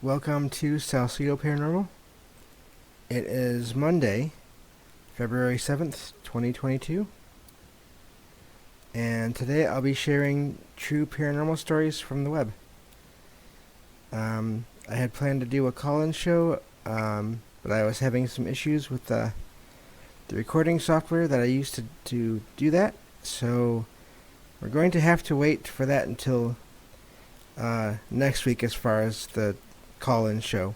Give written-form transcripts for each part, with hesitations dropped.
Welcome to Salcedo Paranormal. It is Monday, February 7th, 2022, and today I'll be sharing true paranormal stories from the web. I had planned to do a call-in show, but I was having some issues with the recording software that I used to do that, so we're going to have to wait for that until next week as far as the call-in show.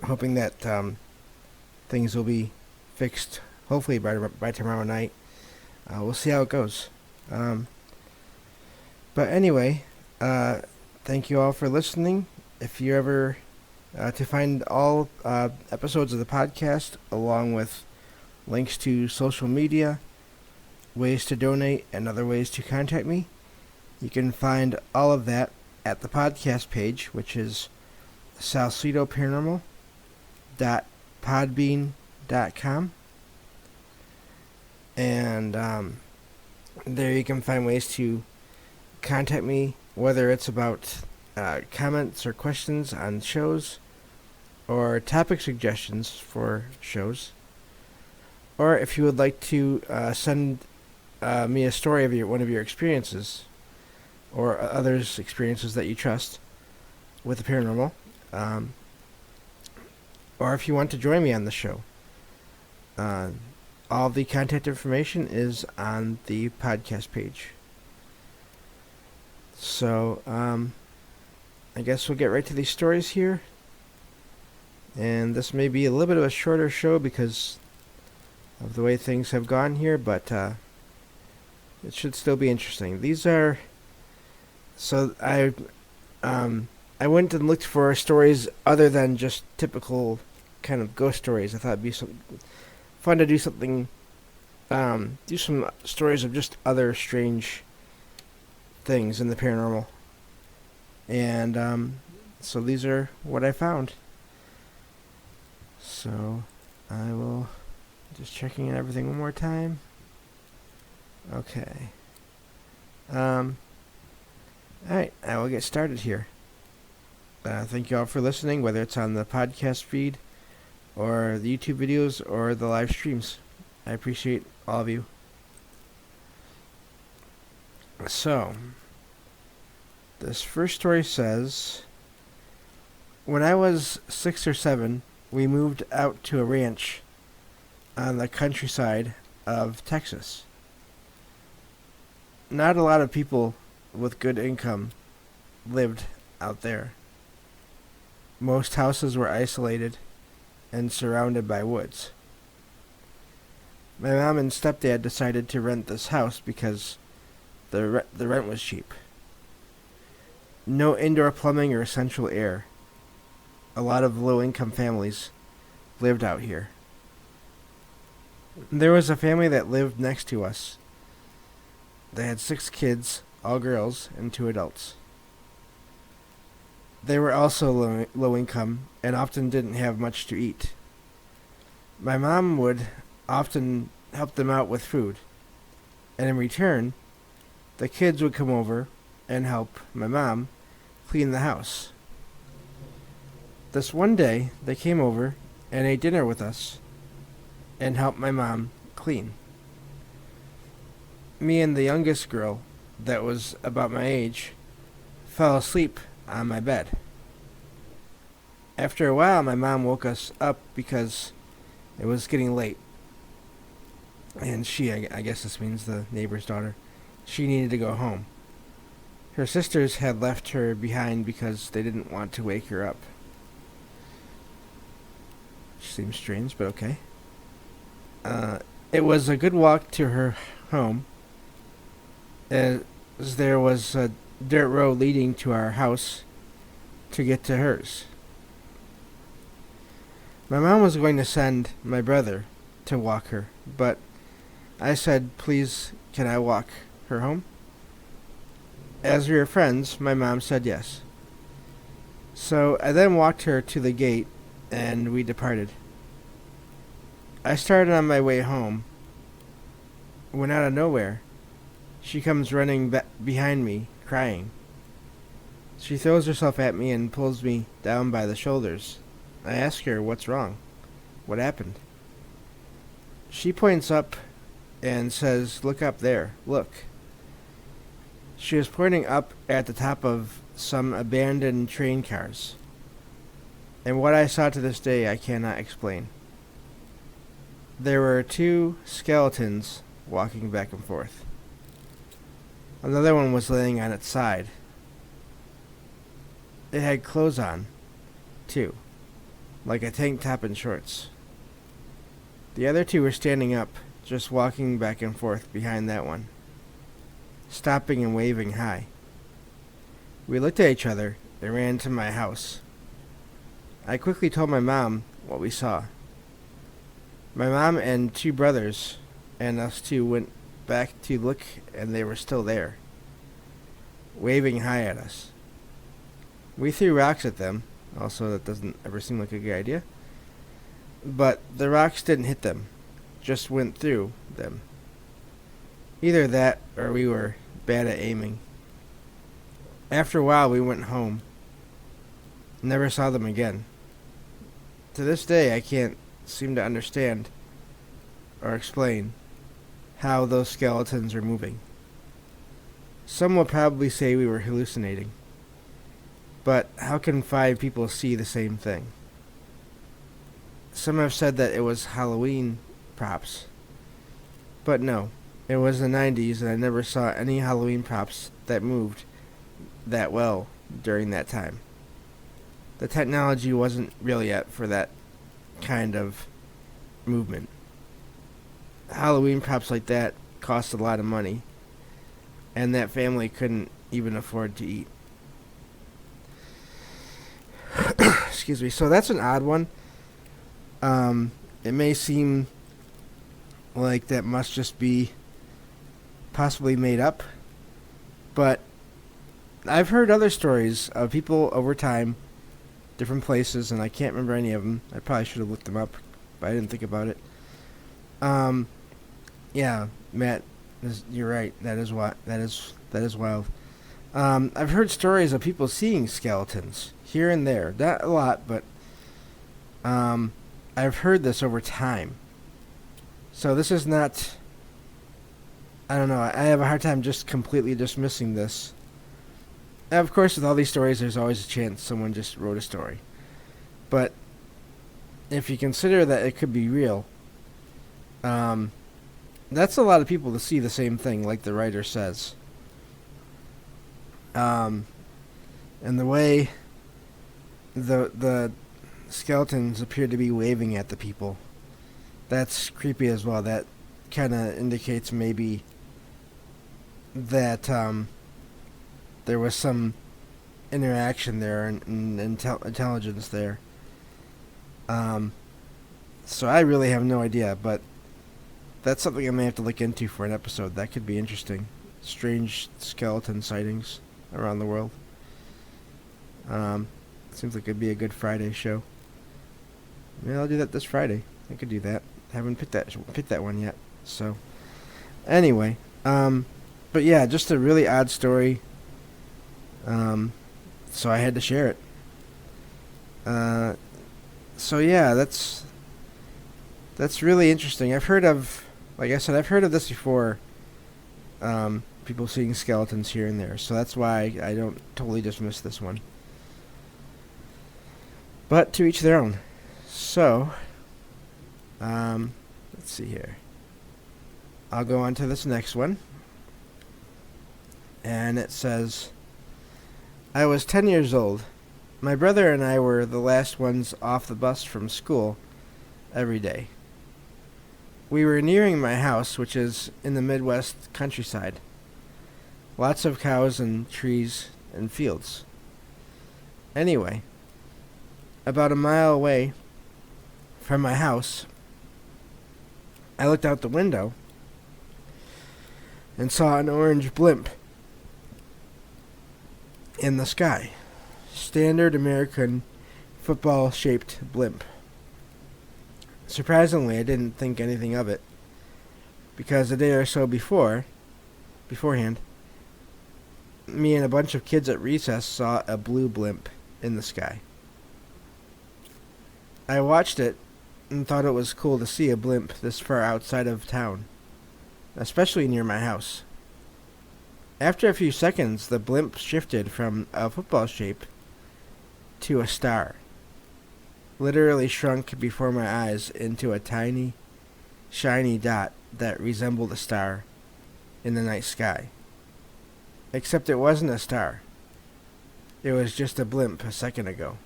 Hoping that things will be fixed, hopefully by tomorrow night. We'll see how it goes. But anyway, thank you all for listening. If you ever to find all episodes of the podcast, along with links to social media, ways to donate, and other ways to contact me, you can find all of that at the podcast page, which is salcedoparanormal.podbean.com, and there you can find ways to contact me, whether it's about comments or questions on shows, or topic suggestions for shows, or if you would like to send me a story of one of your experiences, or others' experiences that you trust with the paranormal, or if you want to join me on the show. All the contact information is on the podcast page. So, I guess we'll get right to these stories here. And this may be a little bit of a shorter show because of the way things have gone here, but it should still be interesting. These are... So, I went and looked for stories other than just typical kind of ghost stories. I thought it'd be fun to do something, do some stories of just other strange things in the paranormal. And so these are what I found. So I will just checking in everything one more time. Okay. Alright, I will get started here. Thank you all for listening, whether it's on the podcast feed, or the YouTube videos, or the live streams. I appreciate all of you. So, this first story says, when I was 6 or 7, we moved out to a ranch on the countryside of Texas. Not a lot of people with good income lived out there. Most houses were isolated and surrounded by woods. My mom and stepdad decided to rent this house because the rent was cheap. No indoor plumbing or central air. A lot of low-income families lived out here. There was a family that lived next to us. They had 6 kids, all girls, and 2 adults. They were also low income and often didn't have much to eat. My mom would often help them out with food, and in return, the kids would come over and help my mom clean the house. This one day, they came over and ate dinner with us and helped my mom clean. Me and the youngest girl, that was about my age, fell asleep on my bed. After a while, my mom woke us up because it was getting late. And I guess this means the neighbor's daughter, she needed to go home. Her sisters had left her behind because they didn't want to wake her up. Seems strange, but okay. It was a good walk to her home, as there was a dirt road leading to our house to get to hers. My mom was going to send my brother to walk her, but I said, please, can I walk her home? As we were friends, my mom said yes. So I then walked her to the gate, and we departed. I started on my way home, when out of nowhere, she comes running behind me, crying. She throws herself at me and pulls me down by the shoulders. I ask her what's wrong. What happened? She points up and says, "Look up there. Look." She was pointing up at the top of some abandoned train cars. And what I saw to this day I cannot explain. There were two skeletons walking back and forth. Another one was laying on its side. It had clothes on, too, like a tank top and shorts. The other two were standing up, just walking back and forth behind that one, stopping and waving hi. We looked at each other and ran to my house. I quickly told my mom what we saw. My mom and two brothers and us two went back to look, and they were still there, waving hi at us. We threw rocks at them. Also, that doesn't ever seem like a good idea. But the rocks didn't hit them, just went through them. Either that or we were bad at aiming. After a while, we went home. Never saw them again. To this day, I can't seem to understand or explain how those skeletons are moving. Some will probably say we were hallucinating. But how can 5 people see the same thing? Some have said that it was Halloween props. But no, it was the 90s and I never saw any Halloween props that moved that well during that time. The technology wasn't real yet for that kind of movement. Halloween props like that cost a lot of money, and that family couldn't even afford to eat. Excuse me. So that's an odd one. It may seem like that must just be possibly made up, but I've heard other stories of people over time, different places, and I can't remember any of them. I probably should have looked them up, but I didn't think about it. Yeah, Matt, you're right. That is wild. I've heard stories of people seeing skeletons here and there. Not a lot, but I've heard this over time. So this is not, I don't know, I have a hard time just completely dismissing this. And of course, with all these stories, there's always a chance someone just wrote a story. But if you consider that it could be real, that's a lot of people to see the same thing, like the writer says. And the way the skeletons appear to be waving at the people, that's creepy as well. That kind of indicates maybe that there was some interaction there and intelligence there. So I really have no idea, but that's something I may have to look into for an episode. That could be interesting. Strange skeleton sightings around the world. Seems like it'd be a good Friday show. Maybe I'll do that this Friday. I could do that. Haven't picked that one yet. So, anyway, but yeah, just a really odd story. So I had to share it. So yeah, that's really interesting. I've heard of, like I said, I've heard of this before. People seeing skeletons here and there, so that's why I don't totally dismiss this one. But to each their own. So, let's see here. I'll go on to this next one. And it says, I was 10 years old. My brother and I were the last ones off the bus from school every day. We were nearing my house, which is in the Midwest countryside. Lots of cows and trees and fields. Anyway, about a mile away from my house, I looked out the window and saw an orange blimp in the sky. Standard American football-shaped blimp. Surprisingly, I didn't think anything of it, because a day or so beforehand, me and a bunch of kids at recess saw a blue blimp in the sky. I watched it and thought it was cool to see a blimp this far outside of town, especially near my house. After a few seconds, the blimp shifted from a football shape to a star. Literally shrunk before my eyes into a tiny, shiny dot that resembled a star in the night sky. Except it wasn't a star. It was just a blimp a second ago.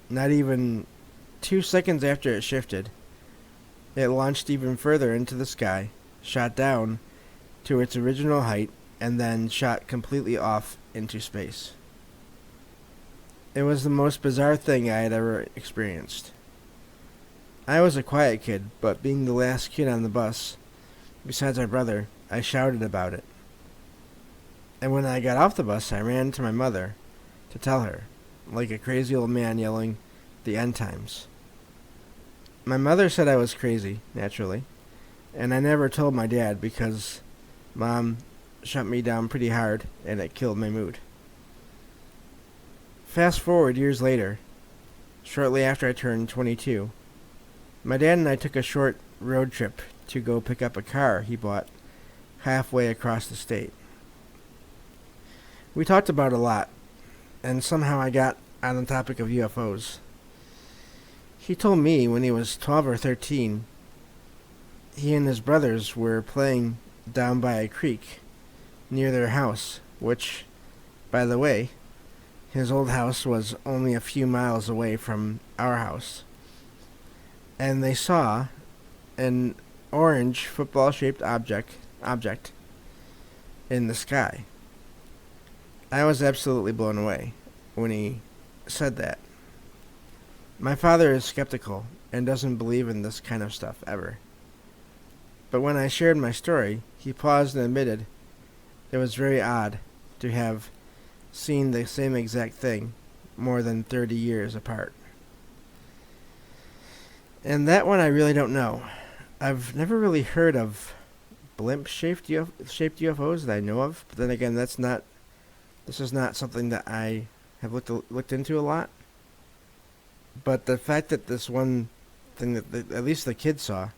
Not even 2 seconds after it shifted, it launched even further into the sky, shot down to its original height, and then shot completely off into space. It was the most bizarre thing I had ever experienced. I was a quiet kid, but being the last kid on the bus, besides our brother, I shouted about it. And when I got off the bus, I ran to my mother to tell her, like a crazy old man yelling the end times. My mother said I was crazy, naturally, and I never told my dad because Mom shut me down pretty hard and it killed my mood. Fast forward years later, shortly after I turned 22, my dad and I took a short road trip to go pick up a car he bought halfway across the state. We talked about it a lot, and somehow I got on the topic of UFOs. He told me when he was 12 or 13, he and his brothers were playing down by a creek near their house, which, by the way, his old house was only a few miles away from our house. And they saw an orange football-shaped object in the sky. I was absolutely blown away when he said that. My father is skeptical and doesn't believe in this kind of stuff ever. But when I shared my story, he paused and admitted it was very odd to have seen the same exact thing more than 30 years apart. And that one I really don't know. I've never really heard of blimp-shaped UFOs that I know of. But then again, this is not something that I have looked into a lot. But the fact that this one thing that at least the kids saw,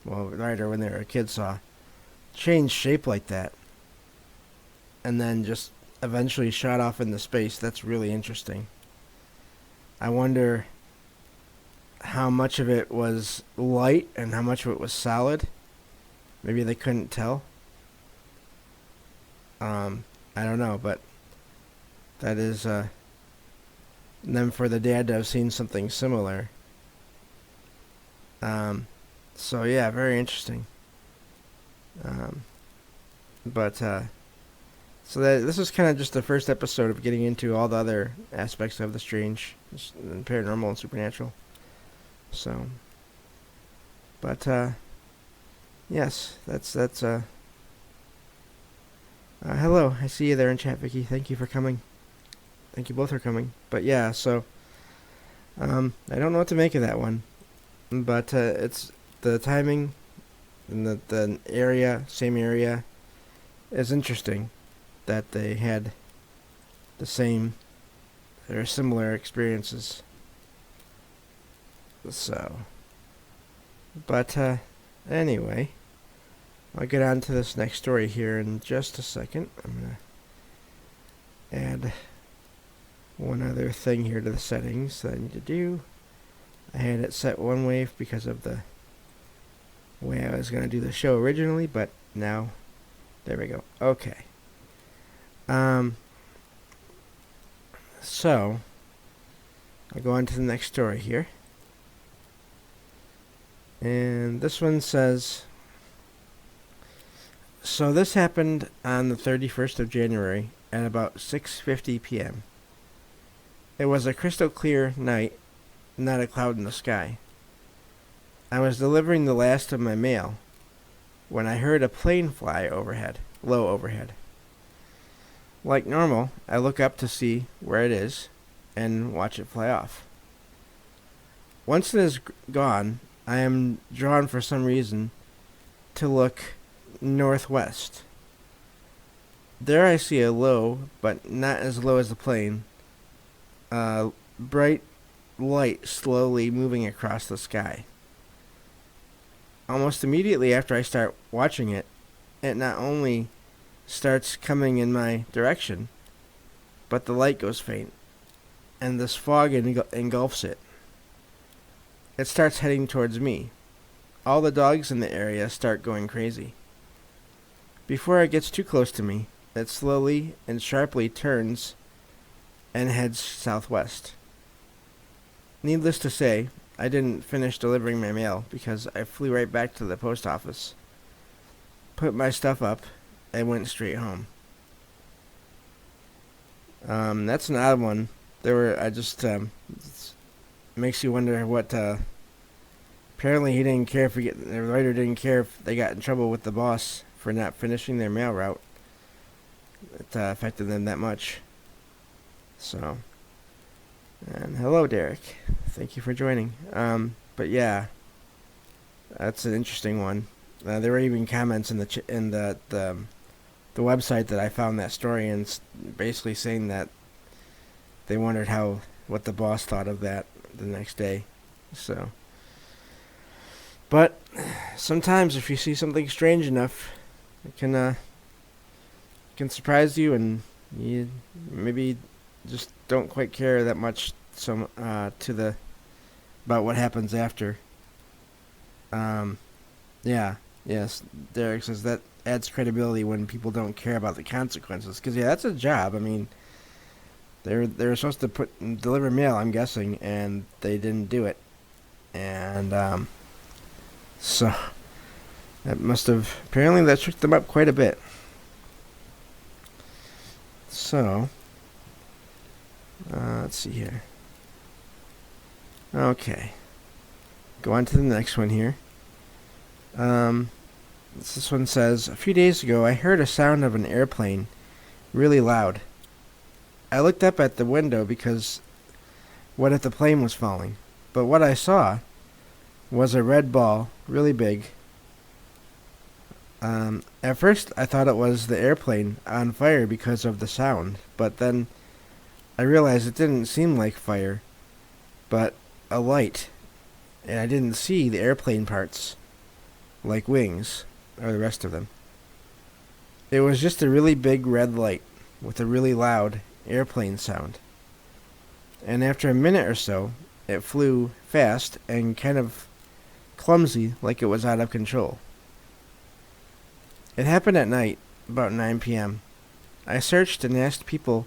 well, right, or when they were a kid saw, changed shape like that, and then just eventually shot off into space, that's really interesting. I wonder how much of it was light and how much of it was solid. Maybe they couldn't tell. I don't know, but that is, and then for the dad to have seen something similar. So yeah, very interesting. So this is kind of just the first episode of getting into all the other aspects of the strange and paranormal and supernatural. So, but yes, that's hello, I see you there in chat, Vicky. Thank you for coming. Thank you both for coming. But yeah, so I don't know what to make of that one, but it's the timing and the area, same area, is interesting that they had the same or similar experiences. So, but anyway, I'll get on to this next story here in just a second. I'm gonna add one other thing here to the settings that I need to do. I had it set one way because of the way I was going to do the show originally, but now, there we go. Okay. So, I'll go on to the next story here. And this one says, so this happened on the 31st of January at about 6:50 p.m. It was a crystal clear night, not a cloud in the sky. I was delivering the last of my mail when I heard a plane fly overhead, low overhead. Like normal, I look up to see where it is and watch it fly off. Once it is gone, I am drawn for some reason to look northwest. There I see a low, but not as low as the plane. Bright light slowly moving across the sky. Almost immediately after I start watching it, it not only starts coming in my direction, but the light goes faint, and this fog engulfs it. It starts heading towards me. All the dogs in the area start going crazy. Before it gets too close to me, it slowly and sharply turns and heads southwest. Needless to say, I didn't finish delivering my mail because I flew right back to the post office, put my stuff up, and went straight home. That's an odd one. It makes you wonder what, apparently he didn't care the writer didn't care if they got in trouble with the boss for not finishing their mail route. It affected them that much. So, and hello, Derek. Thank you for joining. But yeah, that's an interesting one. There were even comments in the website that I found that story, and basically saying that they wondered what the boss thought of that the next day. So, but sometimes if you see something strange enough, it can surprise you, and you maybe just don't quite care that much about what happens after. Yeah, yes. Derek says that adds credibility when people don't care about the consequences. Because yeah, that's a job. I mean, they're supposed to deliver mail, I'm guessing, and they didn't do it, and so that shook them up quite a bit. So, let's see here. Okay. Go on to the next one here. This one says, a few days ago I heard a sound of an airplane, really loud. I looked up at the window because what if the plane was falling? But what I saw was a red ball, really big. At first I thought it was the airplane on fire because of the sound, but then I realized it didn't seem like fire, but a light, and I didn't see the airplane parts, like wings, or the rest of them. It was just a really big red light, with a really loud airplane sound. And after a minute or so, it flew fast and kind of clumsy, like it was out of control. It happened at night, about 9 p.m. I searched and asked people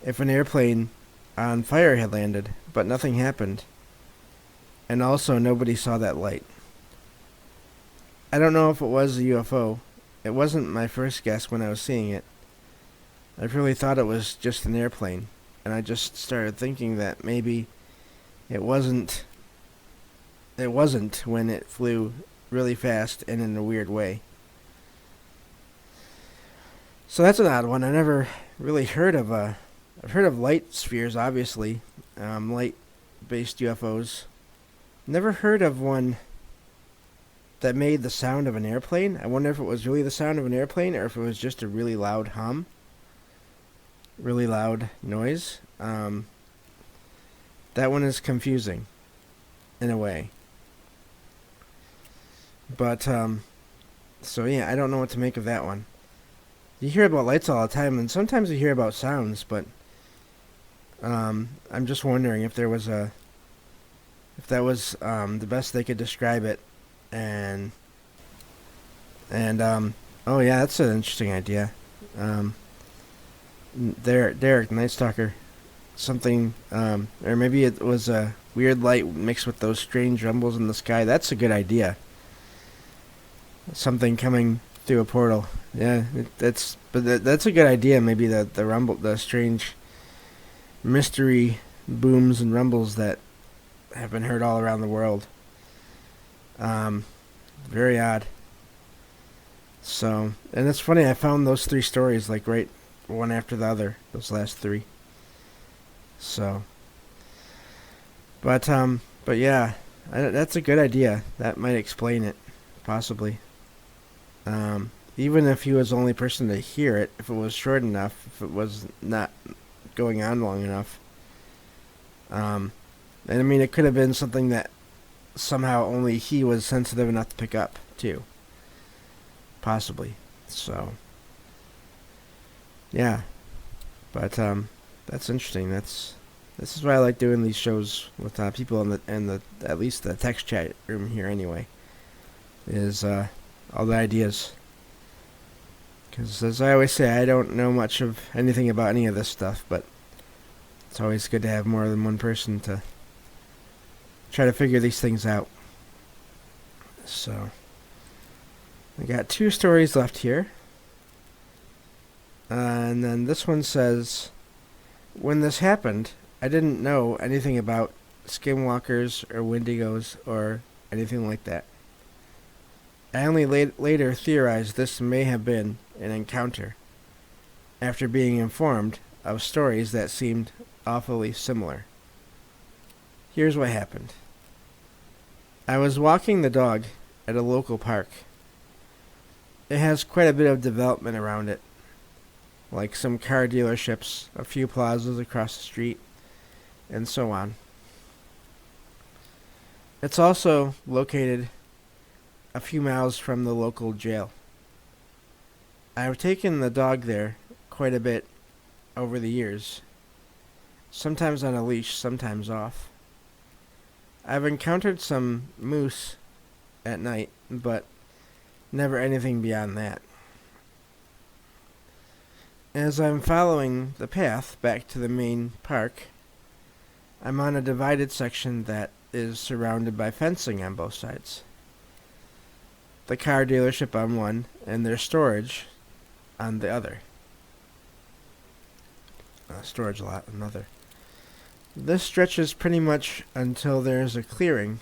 if an airplane on fire had landed, but nothing happened. And also nobody saw that light. I don't know if it was a UFO. It wasn't my first guess when I was seeing it. I really thought it was just an airplane, and I just started thinking that maybe it wasn't when it flew really fast and in a weird way. So that's an odd one. I never really heard of I've heard of light spheres, obviously, light-based UFOs. Never heard of one that made the sound of an airplane. I wonder if it was really the sound of an airplane or if it was just a really loud hum, really loud noise. That one is confusing, in a way. But so yeah, I don't know what to make of that one. You hear about lights all the time, and sometimes you hear about sounds, but I'm just wondering if that was the best they could describe it, and oh yeah, that's an interesting idea. Derek, Night Stalker, something, or maybe it was a weird light mixed with those strange rumbles in the sky. That's a good idea. Something coming through a portal. Yeah, that's a good idea. Maybe the strange mystery booms and rumbles that have been heard all around the world. Very odd. So, and it's funny, I found those 3 stories like right one after the other, those last 3. So, but yeah, that's a good idea. That might explain it, possibly. even if he was the only person to hear it, if it was short enough, if it was not going on long enough. And I mean, it could have been something that somehow only he was sensitive enough to pick up, too. Possibly. So, yeah. But, that's interesting. This is why I like doing these shows with people in the at least the text chat room here anyway. Is all the ideas. Because as I always say, I don't know much of anything about any of this stuff, but it's always good to have more than one person to try to figure these things out. So, I got 2 stories left here. And then this one says, when this happened, I didn't know anything about skinwalkers or wendigos or anything like that. I only later theorized this may have been an encounter, after being informed of stories that seemed awfully similar. Here's what happened. I was walking the dog at a local park. It has quite a bit of development around it, like some car dealerships, a few plazas across the street, and so on. It's also located a few miles from the local jail. I've taken the dog there quite a bit over the years, sometimes on a leash, sometimes off. I've encountered some moose at night, but never anything beyond that. As I'm following the path back to the main park, I'm on a divided section that is surrounded by fencing on both sides. The car dealership on one, and their storage on the other. Storage lot, another. This stretches pretty much until there's a clearing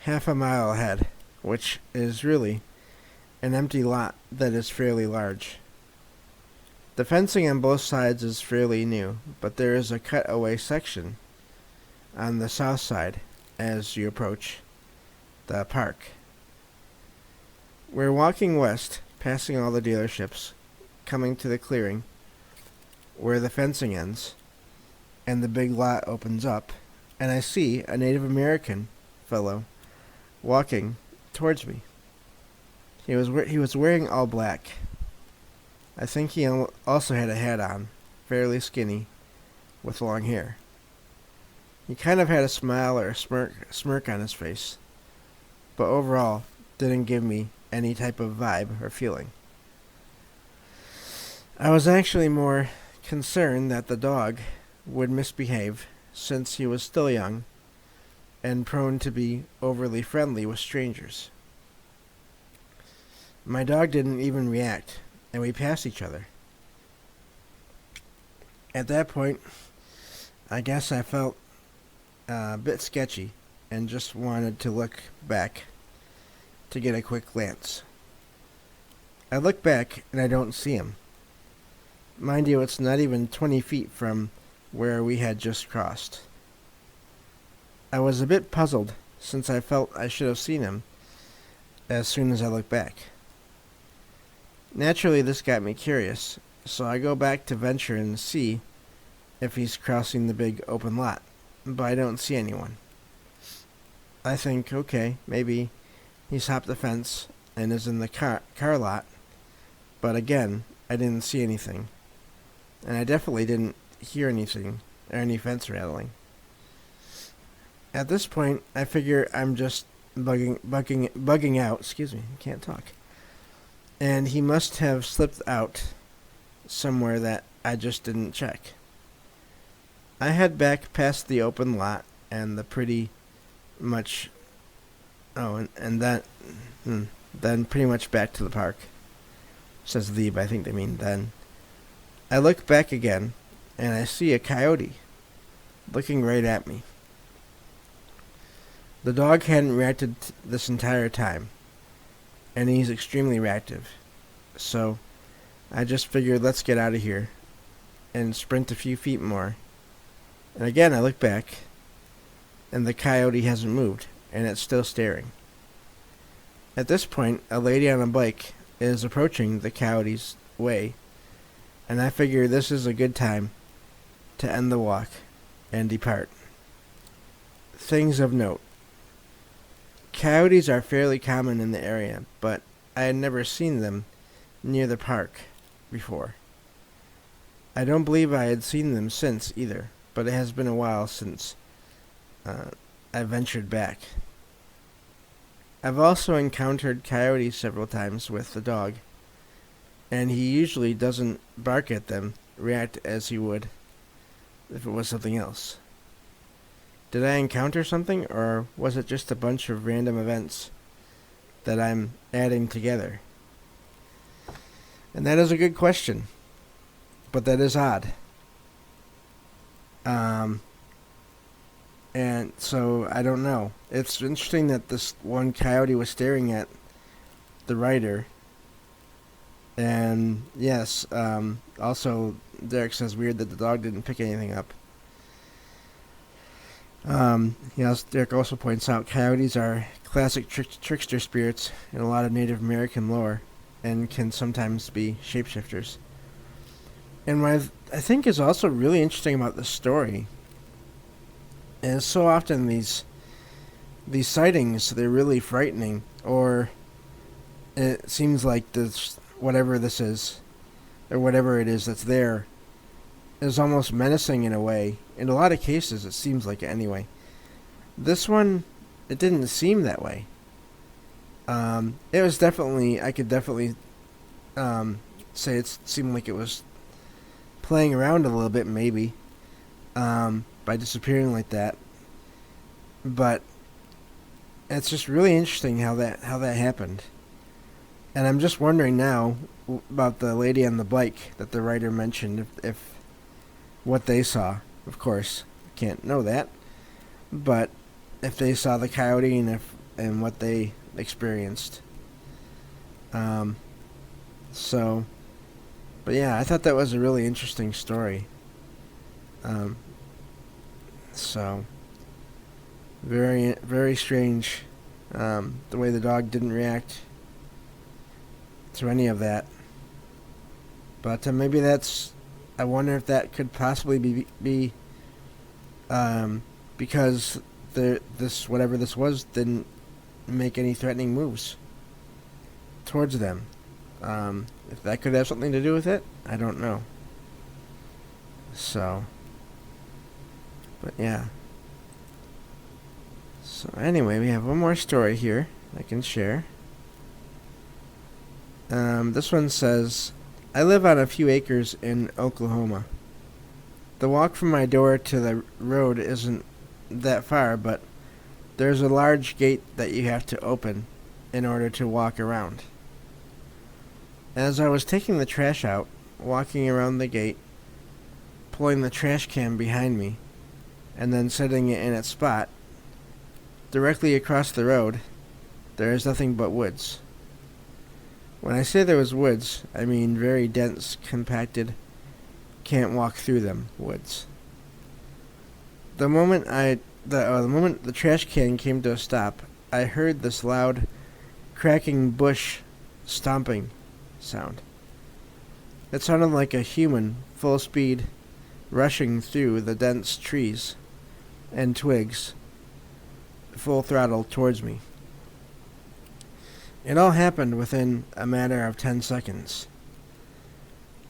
half a mile ahead, which is really an empty lot that is fairly large. The fencing on both sides is fairly new, but there is a cutaway section on the south side as you approach the park. We're walking west, passing all the dealerships, coming to the clearing where the fencing ends, and the big lot opens up, and I see a Native American fellow walking towards me. He was wearing all black. I think he also had a hat on, fairly skinny, with long hair. He kind of had a smile or a smirk on his face, but overall didn't give me any type of vibe or feeling. I was actually more concerned that the dog would misbehave since he was still young and prone to be overly friendly with strangers. My dog didn't even react, and we passed each other. At that point, I guess I felt a bit sketchy and just wanted to look back to get a quick glance. I look back and I don't see him. Mind you, it's not even 20 feet from where we had just crossed. I was a bit puzzled since I felt I should have seen him as soon as I looked back. Naturally, this got me curious, so I go back to venture and see if he's crossing the big open lot, but I don't see anyone. I think, okay, maybe he's hopped the fence and is in the car lot, but again, I didn't see anything, and I definitely didn't hear anything or any fence rattling. At this point, I figure I'm just bugging out. Excuse me, I can't talk. And he must have slipped out somewhere that I just didn't check. I head back past the open lot and the pretty much... Oh, and then pretty much back to the park. It says the, but I think they mean then. I look back again, and I see a coyote looking right at me. The dog hadn't reacted this entire time, and he's extremely reactive. So I just figured, let's get out of here and sprint a few feet more. And again, I look back, and the coyote hasn't moved, and it's still staring. At this point, a lady on a bike is approaching the coyote's way, and I figure this is a good time to end the walk and depart. Things of note. Coyotes are fairly common in the area, but I had never seen them near the park before. I don't believe I had seen them since either, but it has been a while since I ventured back. I've also encountered coyotes several times with the dog, and he usually doesn't bark at them, react as he would if it was something else. Did I encounter something, or was it just a bunch of random events that I'm adding together? And that is a good question, but that is odd. And so I don't know. It's interesting that this one coyote was staring at the writer. And yes, also Derek says weird that the dog didn't pick anything up. Derek also points out coyotes are classic trickster spirits in a lot of Native American lore and can sometimes be shapeshifters. And what I think is also really interesting about this story is so often these sightings, they're really frightening, or it seems like this whatever this is, or whatever it is that's there, is almost menacing in a way. In a lot of cases, it seems like it anyway. This one, it didn't seem that way. It was definitely, I could definitely say it seemed like it was playing around a little bit, maybe, by disappearing like that. But it's just really interesting how that happened. And I'm just wondering now about the lady on the bike that the writer mentioned, if what they saw. Of course, can't know that, but if they saw the coyote and what they experienced. But yeah, I thought that was a really interesting story. Very, very strange, the way the dog didn't react to any of that. But maybe I wonder if that could possibly be because whatever this was didn't make any threatening moves towards them. If that could have something to do with it, I don't know. But yeah. So anyway, we have one more story here I can share. This one says, I live on a few acres in Oklahoma. The walk from my door to the road isn't that far, but there's a large gate that you have to open in order to walk around. As I was taking the trash out, walking around the gate, pulling the trash can behind me, and then setting it in its spot, directly across the road, there is nothing but woods. When I say there was woods, I mean very dense, compacted, can't walk through them woods. The moment the trash can came to a stop, I heard this loud, cracking bush stomping sound. It sounded like a human, full speed, rushing through the dense trees and twigs, full throttle towards me. It all happened within a matter of 10 seconds.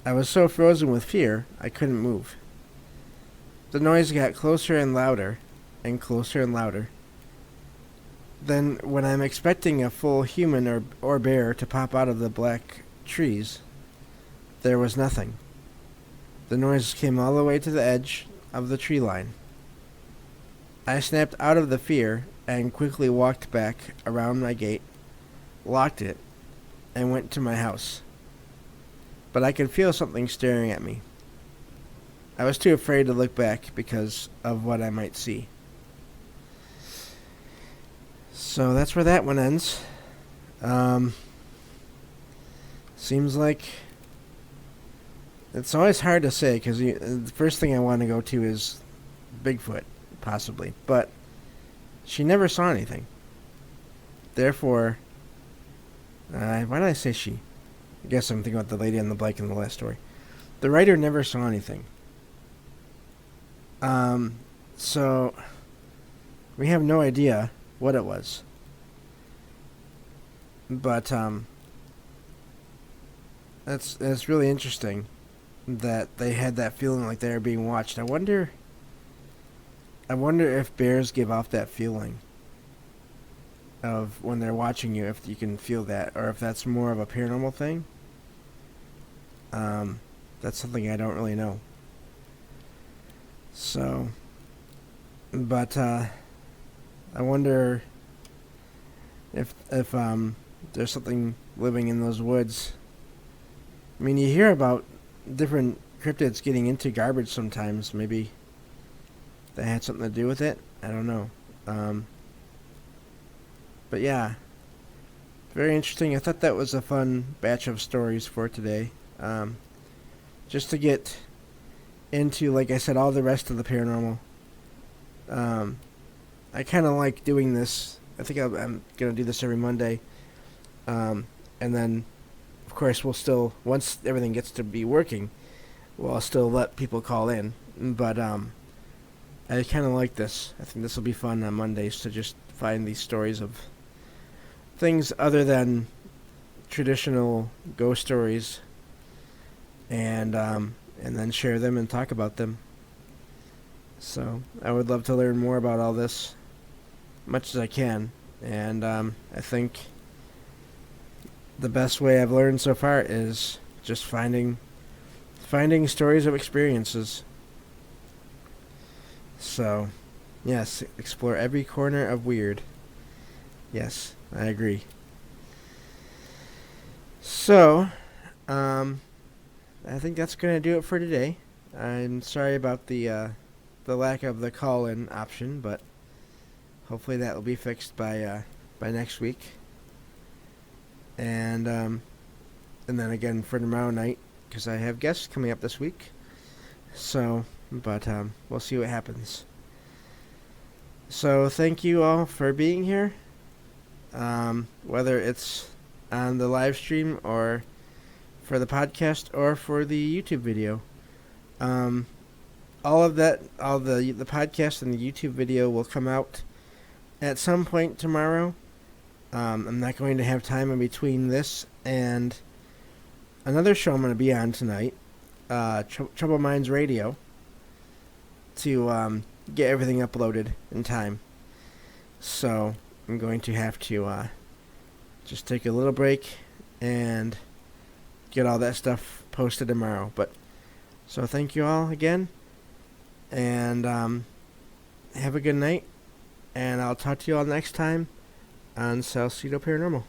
I was so frozen with fear, I couldn't move. The noise got closer and louder, and closer and louder. Then, when I'm expecting a full human or bear to pop out of the black trees, there was nothing. The noise came all the way to the edge of the tree line. I snapped out of the fear and quickly walked back around my gate, locked it, and went to my house. But I could feel something staring at me. I was too afraid to look back because of what I might see. So that's where that one ends. Seems like it's always hard to say because the first thing I want to go to is Bigfoot, possibly. But she never saw anything. Therefore, why did I say she? I guess I'm thinking about the lady on the bike in the last story. The writer never saw anything. So we have no idea what it was. But that's really interesting that they had that feeling like they were being watched. I wonder if bears give off that feeling of when they're watching you, if you can feel that, or if that's more of a paranormal thing. That's something I don't really know. So, but I wonder if there's something living in those woods. I mean, you hear about different cryptids getting into garbage sometimes. Maybe that had something to do with it. I don't know. But yeah, very interesting. I thought that was a fun batch of stories for today. Just to get into, like I said, all the rest of the paranormal. I kind of like doing this. I think I'm going to do this every Monday. And then, of course, we'll still, once everything gets to be working, we'll still let people call in. But I kind of like this. I think this will be fun on Mondays to just find these stories of things other than traditional ghost stories, and then share them and talk about them. So I would love to learn more about all this, much as I can, and I think the best way I've learned so far is just finding stories of experiences. So, yes, explore every corner of weird. Yes, I agree. So, I think that's gonna do it for today. I'm sorry about the lack of the call-in option, but hopefully that will be fixed by next week. And then again for tomorrow night, because I have guests coming up this week. So, but we'll see what happens. So thank you all for being here. Whether it's on the live stream or for the podcast or for the YouTube video. All of that, all the podcast and the YouTube video will come out at some point tomorrow. I'm not going to have time in between this and another show I'm going to be on tonight, Trouble Minds Radio, to get everything uploaded in time. So I'm going to have to just take a little break and get all that stuff posted tomorrow. But so thank you all again, and have a good night, and I'll talk to you all next time on Salcedo Paranormal.